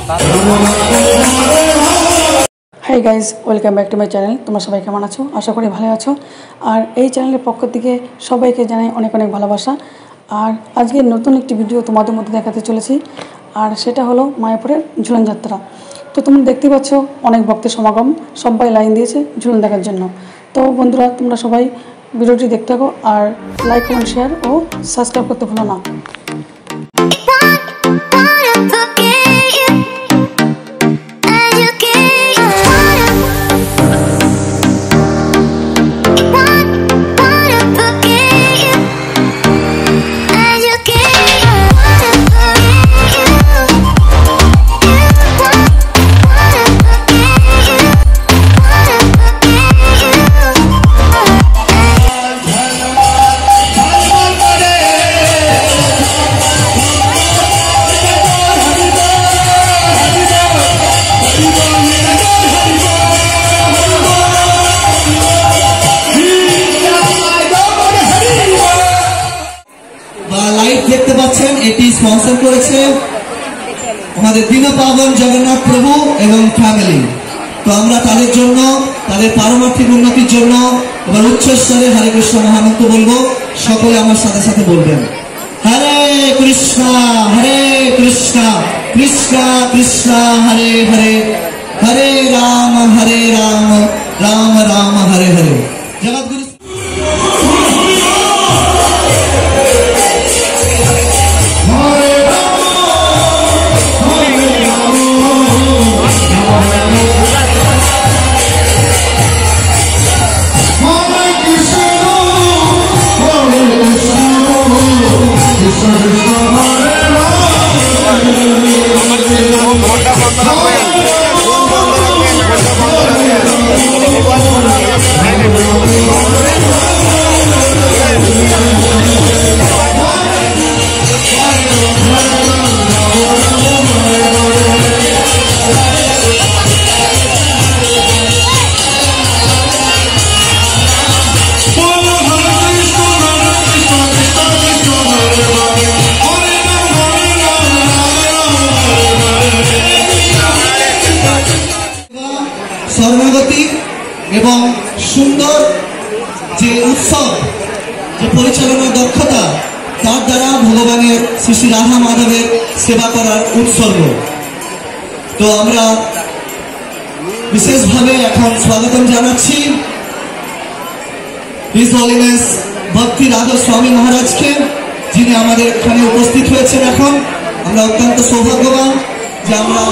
Hi guys, welcome back to my channel. তোমরা সবাই কেমন আছো? আশা করি ভালো আছো। আর এই চ্যানেলের পক্ষ থেকে সবাইকে জানাই অনেক অনেক ভালোবাসা। আর আজকে নতুন একটি ভিডিও তোমাদের মধ্যে দেখাতে চলেছি, আর সেটা হলো মায়াপুরের ঝুলন যাত্রা। তো তোমরা দেখতে পাচ্ছ অনেক ভক্তের সমাগম, সবাই লাইন দিয়েছে ঝুলন দেখার জন্য। তো বন্ধুরা, তোমরা সবাই ভিডিওটি দেখতে থাকো আর লাইক, কমেন্ট, শেয়ার ও সাবস্ক্রাইব করতে ভুলো না। দেখতে পাচ্ছেন এটি স্পন্সর করেছে আমাদের দীনপাবন জগন্নাথ প্রভু এবং ফ্যামিলি। তো আমরা তাদের জন্য, তাদের পারমার্থিক উন্নতির জন্য এবার উচ্চস্তরে হরে কৃষ্ণ মহামন্ত্র বলবো। সকলে আমার সাথে সাথে বলবেন হরে কৃষ্ণ কৃষ্ণ কৃষ্ণ হরে হরে, হরে রাম রাম রাম হরে হরে। জগৎগুরু স্বর্ণাগতিক এবং সুন্দর যে উৎসব, যে পরিচালনার দক্ষতা, তার দ্বারা ভগবানের শ্রী শ্রী রাধা মাধবের সেবা করার উৎসর্গ। তো আমরা বিশেষভাবে এখন স্বাগতম জানাচ্ছি হিজ হলিনেস ভক্তি রাধা স্বামী মহারাজকে, যিনি আমাদের এখানে উপস্থিত হয়েছেন। এখন আমরা অত্যন্ত সৌভাগ্যবান যে আমরা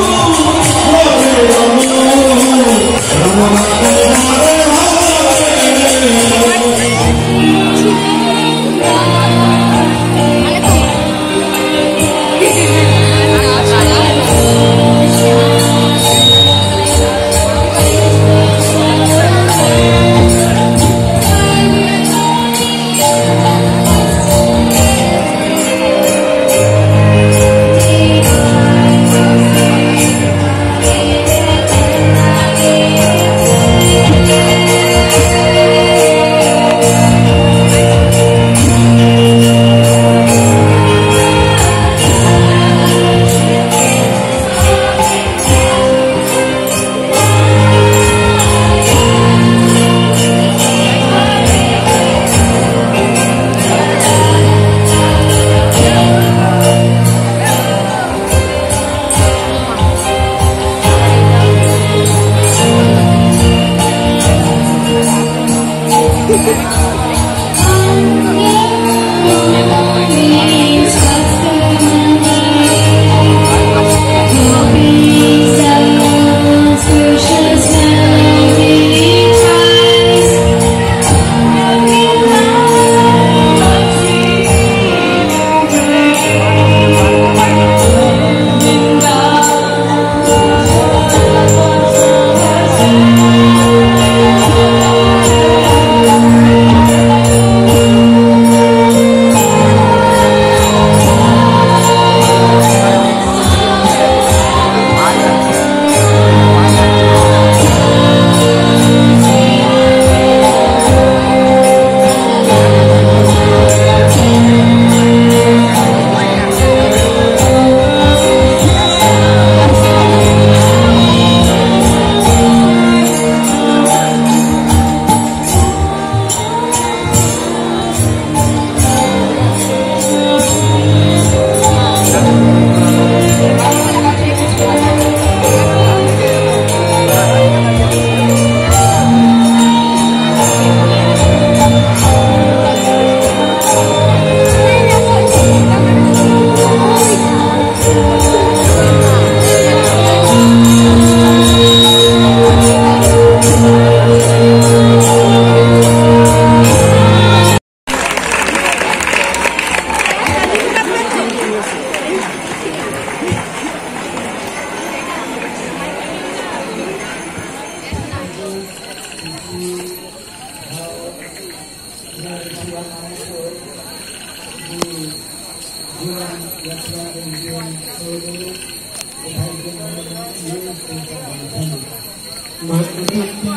এটি একটি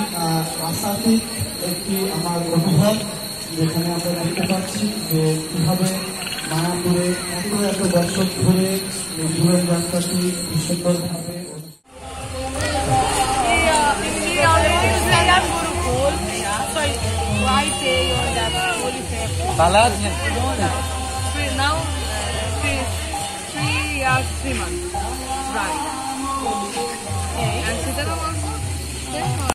আশাতীত একটি আমার অনুভব, যেখানে আমরা দেখতে পাচ্ছি যে কিভাবে মায়াপুরে এত বছর ধরে এই জীবন যাত্রাটি সুন্দরভাবে Now, 3 years, 3 months. Right. And Sitaram also?